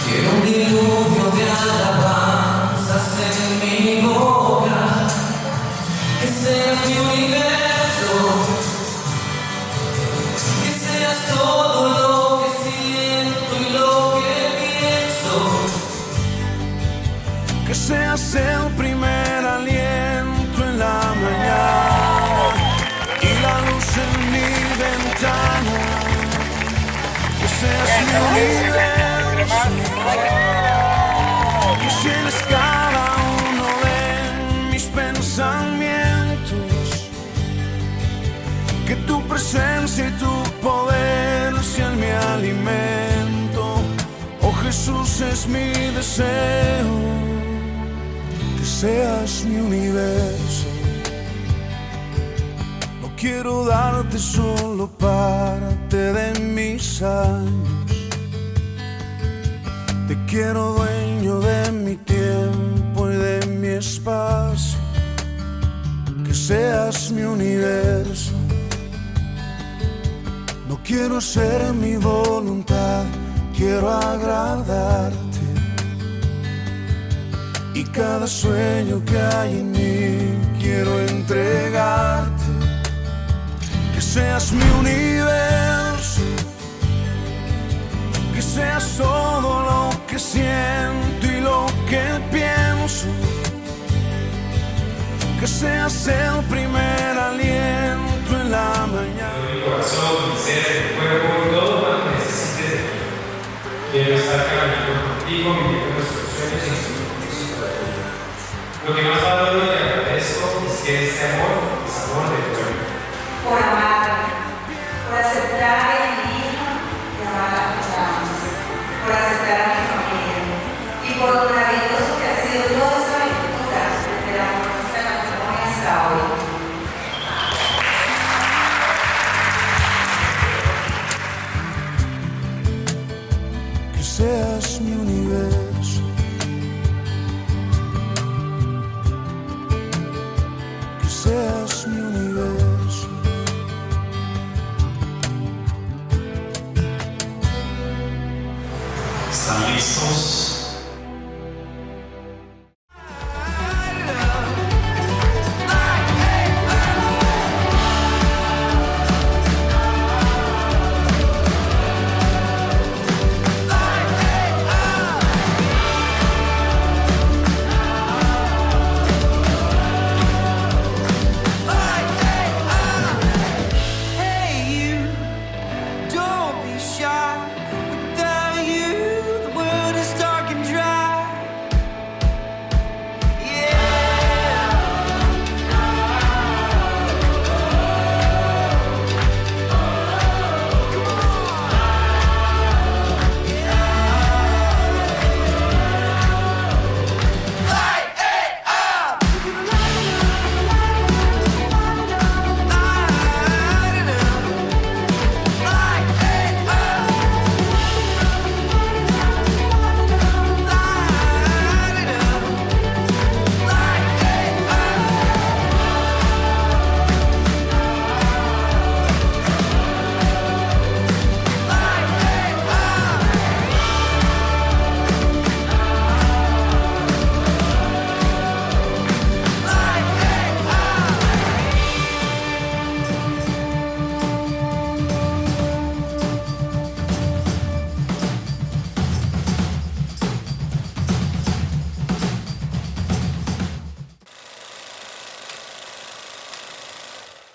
Quiero un diluvio de alabanzas en mi boca, que seas mi universo, que seas todo lo que siento y lo que pienso, que seas el primer aliento en la mañana y la luz en mi ventana, que seas mi universo, que llenes cada uno de mis pensamientos, que tu presencia y tu poder sean mi alimento. Oh Jesús, es mi deseo que seas mi universo. No quiero darte solo parte de mis años, te quiero dueño de mi tiempo y de mi espacio, que seas mi universo. No quiero hacer mi voluntad, quiero agradarte, y cada sueño que hay en mí quiero entregarte, que seas mi universo, que seas todo lo que siento y lo que pienso, que seas el primer aliento en la mañana. Mi corazón, mi ser, mi cuerpo y todo cuanto necesites de mí. Quiero estar caminando contigo, viviendo nuestros sueños y nuestros para ti. Lo que más valoro y agradezco es que este amor es amor de tu alma. Por amarme, por aceptar a mi hija y amar a mis llamas, por aceptar a mi familia y por lo maravilloso que ha sido toda esa aventura desde la muerte hasta hoy. Que seas mi universo, que seas mi universo. ¿Están listos?